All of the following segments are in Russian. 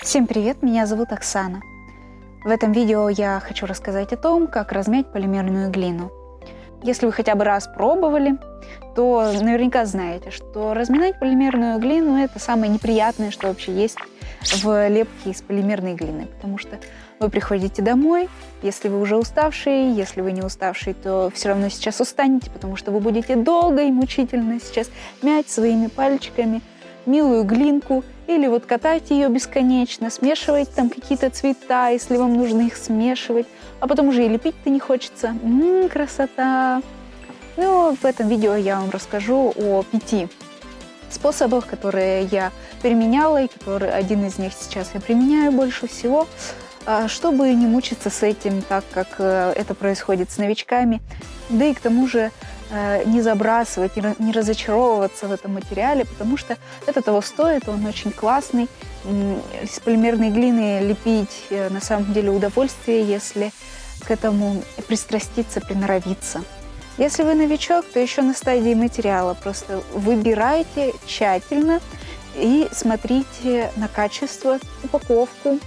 Всем привет, меня зовут Оксана. В этом видео я хочу рассказать о том, как размять полимерную глину. Если вы хотя бы раз пробовали, то наверняка знаете, что разминать полимерную глину – это самое неприятное, что вообще есть в лепке из полимерной глины. Потому что вы приходите домой, если вы уже уставшие, если вы не уставшие, то все равно сейчас устанете, потому что вы будете долго и мучительно сейчас мять своими пальчиками милую глинку, или вот катать ее бесконечно, смешивать там какие-то цвета, если вам нужно их смешивать, а потом уже и лепить-то не хочется. Красота! Ну, в этом видео я вам расскажу о 5 способах, которые я применяла, и один из них сейчас я применяю больше всего, чтобы не мучиться с этим, так как это происходит с новичками, да и к тому же не забрасывать, не разочаровываться в этом материале, потому что это того стоит, он очень классный. Из полимерной глины лепить на самом деле удовольствие, если к этому пристраститься, приноровиться. Если вы новичок, то еще на стадии материала просто выбирайте тщательно и смотрите на качество, упаковку,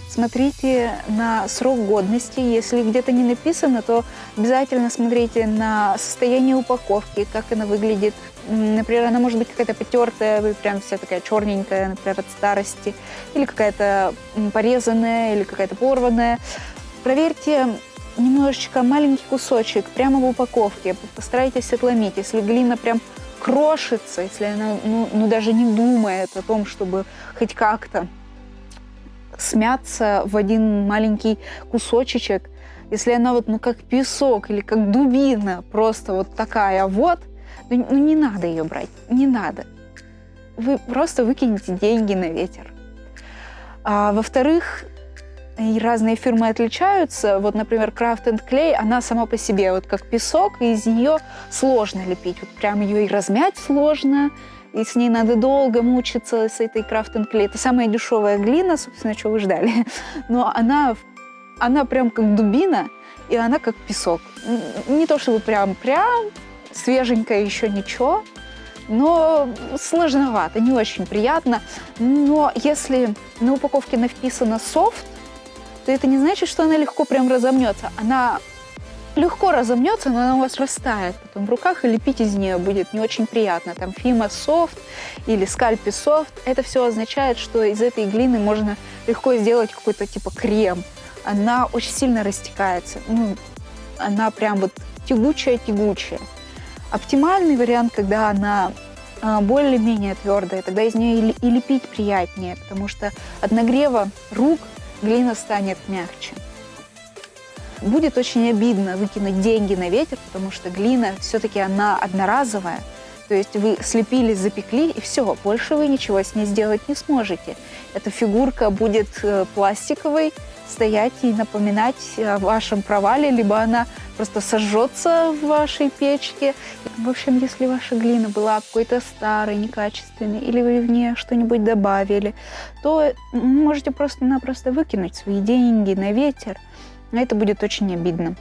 смотрите на срок годности. Если где-то не написано, то обязательно смотрите на состояние упаковки, как она выглядит. Например, она может быть какая-то потертая, прям вся такая черненькая, например, от старости, или какая-то порезанная, или какая-то порванная. Проверьте немножечко маленький кусочек прямо в упаковке, постарайтесь отломить. Если глина прям крошится, если она даже не думает о том, чтобы хоть как-то смяться в один маленький кусочек, если она вот как песок или как дубина, просто вот такая вот, не надо ее брать, не надо. Вы просто выкинете деньги на ветер. Во-вторых, разные фирмы отличаются. Вот, например, Craft & Clay, она сама по себе вот как песок, и из нее сложно лепить. Вот прям ее и размять сложно, и с ней надо долго мучиться, с этой Craft & Clay. Это самая дешевая глина, собственно, что вы ждали. Но она прям как дубина, и она как песок. Не то чтобы прям свеженькая, еще ничего, но сложновато, не очень приятно. Но если на упаковке написано soft, то это не значит, что она легко прям разомнется. Она легко разомнется, но она у вас растает потом в руках, и лепить из нее будет не очень приятно. Там Fima Soft или Scalpi Soft. Это все означает, что из этой глины можно легко сделать какой-то типа крем. Она очень сильно растекается. Она прям вот тягучая-тягучая. Оптимальный вариант, когда она более-менее твердая, тогда из нее и лепить приятнее, потому что от нагрева рук глина станет мягче. Будет очень обидно выкинуть деньги на ветер, потому что глина все-таки она одноразовая. То есть вы слепили, запекли, и все, больше вы ничего с ней сделать не сможете. Эта фигурка будет пластиковой, стоять и напоминать о вашем провале, либо она просто сожжется в вашей печке. В общем, если ваша глина была какой-то старой, некачественной, или вы в нее что-нибудь добавили, то можете просто-напросто выкинуть свои деньги на ветер. Это будет очень обидно.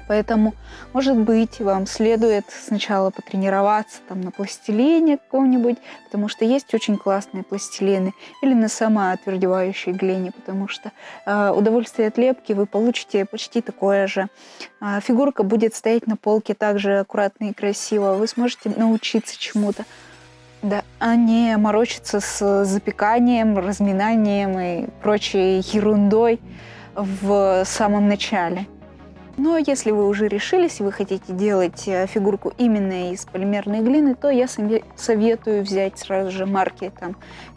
Поэтому, может быть, вам следует сначала потренироваться там на пластилине каком-нибудь, потому что есть очень классные пластилины, или на самоотвердевающей глине, потому что удовольствие от лепки вы получите почти такое же. Фигурка будет стоять на полке также аккуратно и красиво. Вы сможете научиться чему-то, да, а не морочиться с запеканием, разминанием и прочей ерундой в самом начале. Но если вы уже решились и вы хотите делать фигурку именно из полимерной глины, то я советую взять сразу же марки там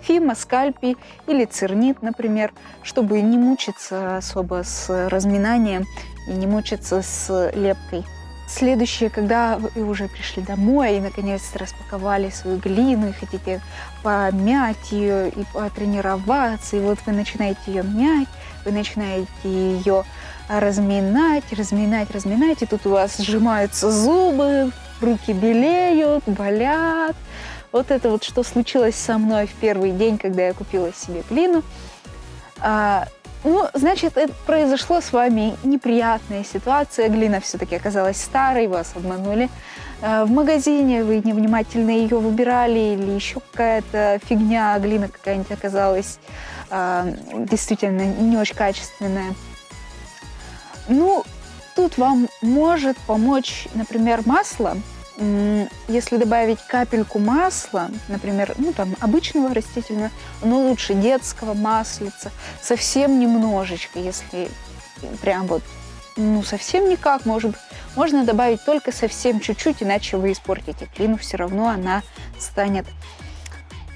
Fima, Scalpi или Cernit, например, чтобы не мучиться особо с разминанием и не мучиться с лепкой. Следующее, когда вы уже пришли домой и наконец-то распаковали свою глину и хотите помять ее и потренироваться, и вот вы начинаете ее мять, вы начинаете ее разминать, и тут у вас сжимаются зубы, руки белеют, болят. Вот это вот, что случилось со мной в первый день, когда я купила себе глину. Значит, это произошло с вами неприятная ситуация. Глина все-таки оказалась старой, вас обманули. в магазине вы невнимательно ее выбирали, или еще какая-то фигня, глина какая-нибудь оказалась действительно не очень качественная. Ну, тут вам может помочь, например, масло. Если добавить капельку масла, например, ну там обычного растительного, но лучше детского маслица, совсем немножечко, если прям вот, ну совсем никак, может, можно добавить только совсем чуть-чуть, иначе вы испортите глину, все равно она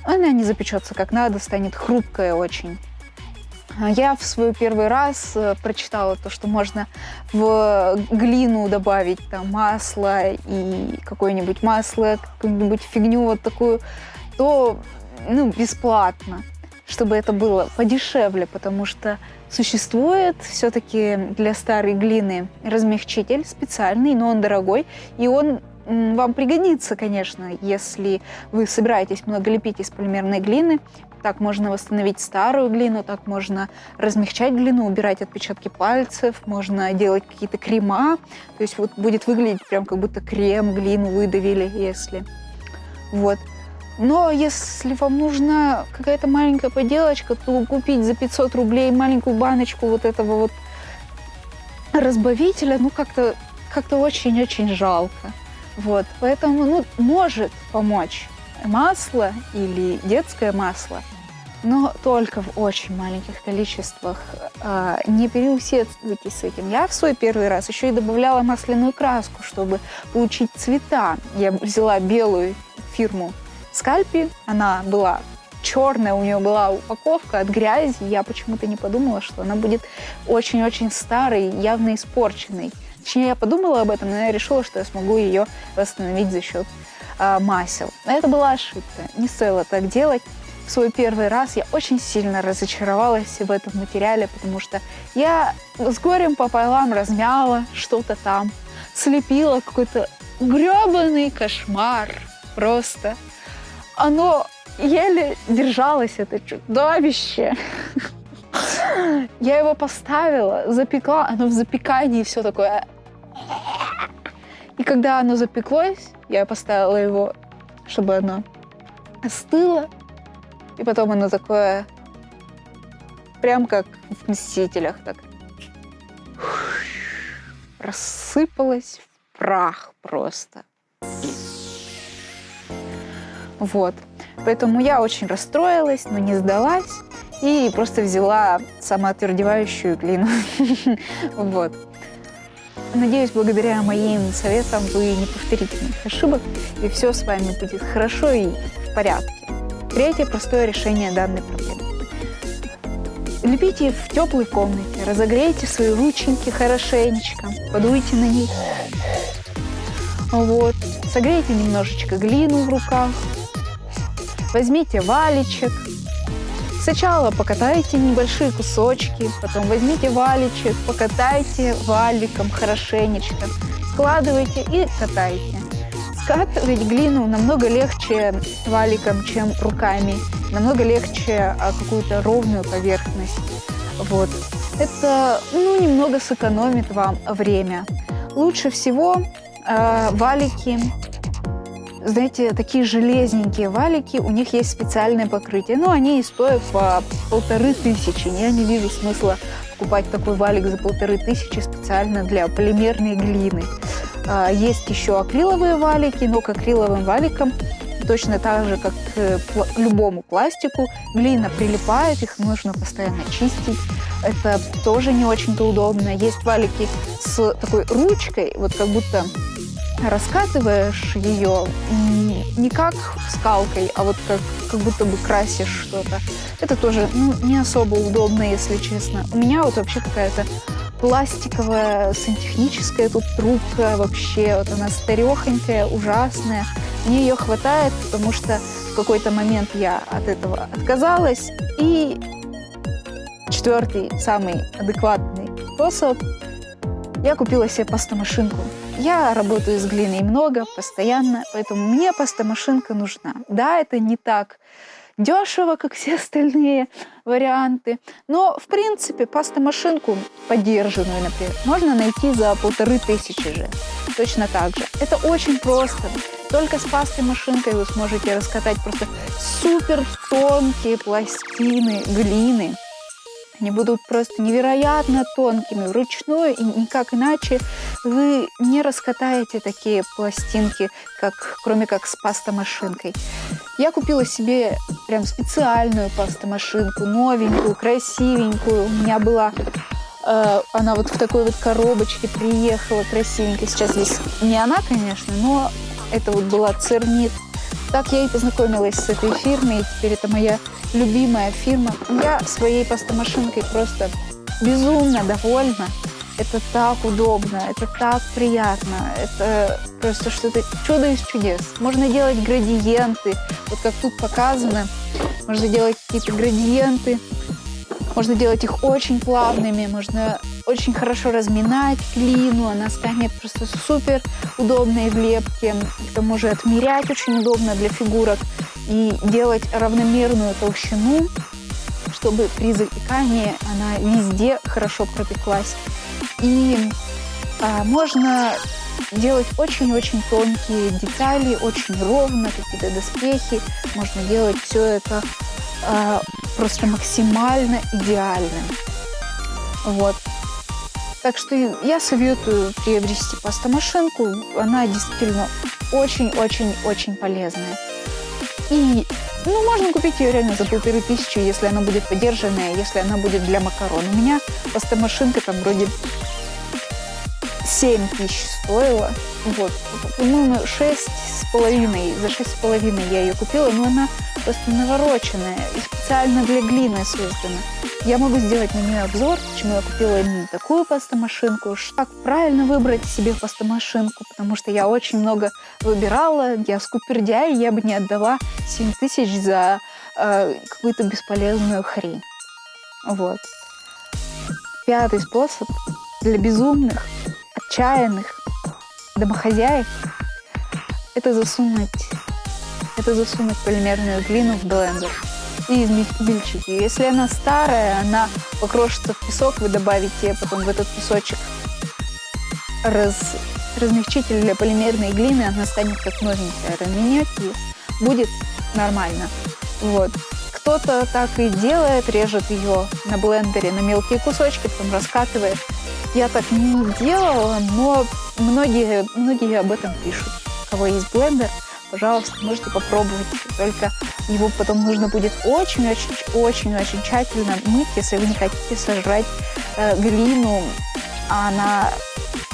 не запечется как надо, станет хрупкая очень. Я в свой первый раз прочитала то, что можно в глину добавить там масло и какое-нибудь масло, какую-нибудь фигню вот такую, то бесплатно, чтобы это было подешевле, потому что существует все-таки для старой глины размягчитель специальный, но он дорогой, и он вам пригодится, конечно, если вы собираетесь много лепить из полимерной глины. Так можно восстановить старую глину, так можно размягчать глину, убирать отпечатки пальцев, можно делать какие-то крема. То есть вот будет выглядеть прям как будто крем, глину выдавили, если. Вот. Но если вам нужна какая-то маленькая поделочка, то купить за 500 рублей маленькую баночку вот этого вот разбавителя, как-то очень-очень жалко. Вот. Поэтому, может помочь масло или детское масло, но только в очень маленьких количествах. Не переусердствуйте с этим. Я в свой первый раз еще и добавляла масляную краску, чтобы получить цвета. Я взяла белую фирму Скальпи, она была черная, у нее была упаковка от грязи. Я почему-то не подумала, что она будет очень-очень старой, явно испорченной. Точнее, я подумала об этом, но я решила, что я смогу ее восстановить за счет масел. Но это была ошибка. Не стоило так делать. В свой первый раз я очень сильно разочаровалась в этом материале, потому что я с горем пополам размяла что-то там, слепила какой-то грёбаный кошмар просто. Оно еле держалось, это чудовище. Я его поставила, запекла, оно в запекании все такое. И когда оно запеклось, я поставила его, чтобы оно остыло. И потом оно такое, прям как в «Мстителях», так рассыпалось в прах просто. Вот. Поэтому я очень расстроилась, но не сдалась. И просто взяла самоотвердевающую глину. Вот. Надеюсь, благодаря моим советам вы не повторите моих ошибок, и все с вами будет хорошо и в порядке. Третье простое решение данной проблемы. Лепите в теплой комнате, разогрейте свои рученьки хорошенечко, подуйте на них. Вот. Согрейте немножечко глину в руках. Возьмите валичек. Сначала покатайте небольшие кусочки, потом возьмите валичек, покатайте валиком хорошенечко, складывайте и катайте. Скатывать глину намного легче валиком, чем руками, намного легче какую-то ровную поверхность. Вот. Это немного сэкономит вам время. Лучше всего валики, знаете, такие железненькие валики, у них есть специальное покрытие. Они и стоят по 1500. Я не вижу смысла покупать такой валик за 1500 специально для полимерной глины. Есть еще акриловые валики, но к акриловым валикам точно так же, как к любому пластику, глина прилипает, их нужно постоянно чистить. Это тоже не очень-то удобно. Есть валики с такой ручкой, вот как будто раскатываешь ее не как скалкой, а вот как будто бы красишь что-то. Это тоже не особо удобно, если честно. У меня вот вообще какая-то пластиковая, сантехническая тут трубка вообще. Вот она старехонькая, ужасная. Мне ее хватает, потому что в какой-то момент я от этого отказалась. И четвертый, самый адекватный способ, я купила себе пастомашинку. Я работаю с глиной много, постоянно, поэтому мне пастомашинка нужна. Да, это не так дешево, как все остальные варианты, но, в принципе, пастомашинку подержанную, например, можно найти за 1500 же. точно так же. Это очень просто. Только с пастой-машинкой вы сможете раскатать просто супер тонкие пластины глины. Они будут просто невероятно тонкими вручную, и никак иначе вы не раскатаете такие пластинки, кроме как с пастомашинкой. Я купила себе прям специальную пастомашинку, новенькую, красивенькую. У меня была, она вот в такой вот коробочке приехала красивенькая. Сейчас здесь не она, конечно, но это вот была Цернит. Так я и познакомилась с этой фирмой, и теперь это моя любимая фирма. Я своей пастомашинкой просто безумно довольна. Это так удобно, это так приятно. Это просто что-то чудо из чудес. Можно делать градиенты, вот как тут показано. Можно делать какие-то градиенты. Можно делать их очень плавными, можно очень хорошо разминать глину, она станет просто супер удобной в лепке. К тому же отмерять очень удобно для фигурок и делать равномерную толщину, чтобы при запекании она везде хорошо пропеклась. И можно делать очень-очень тонкие детали, очень ровно, какие-то доспехи. Можно делать все это просто максимально идеальным. Вот. Так что я советую приобрести пастомашинку. Она действительно очень-очень-очень полезная. И можно купить ее реально за 1500, если она будет подержанная, если она будет для макарон. У меня пастомашинка там вроде 7000 стоила. Вот. По-моему, 6,5. За 6,5 я ее купила, но она просто навороченная и специально для глины создана. Я могу сделать на нее обзор, почему я купила именно такую пастомашинку, как правильно выбрать себе пастомашинку, потому что я очень много выбирала, я скупердяй, я бы не отдала 7000 за какую-то бесполезную хрень. Вот. 5-й способ для безумных, отчаянных домохозяек – это засунуть полимерную глину в блендер и измельчить ее. Если она старая, она покрошится в песок, вы добавите потом в этот песочек размягчитель для полимерной глины, она станет как новенькая. Разменять ее будет нормально. Вот. Кто-то так и делает, режет ее на блендере на мелкие кусочки, потом раскатывает. Я так не делала, но многие об этом пишут. У кого есть блендер, пожалуйста, можете попробовать. Только его потом нужно будет очень-очень тщательно мыть, если вы не хотите сожрать глину, а она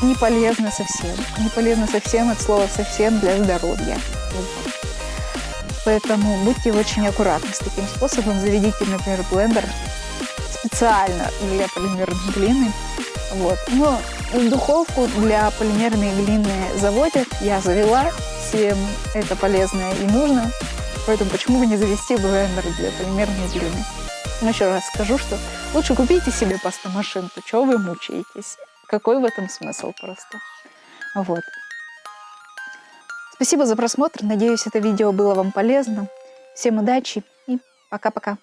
не полезна совсем. Не полезна совсем от слова совсем для здоровья. Вот. Поэтому будьте очень аккуратны с таким способом. Заведите, например, блендер специально для полимерной глины. Вот. Но духовку для полимерной глины заводят. Я завела. Всем это полезно и нужно. Поэтому почему бы не завести блендер для полимерной глины? Но еще раз скажу, что лучше купите себе пастомашинку. Чего вы мучаетесь? Какой в этом смысл просто? Вот. Спасибо за просмотр. Надеюсь, это видео было вам полезно. Всем удачи и пока-пока.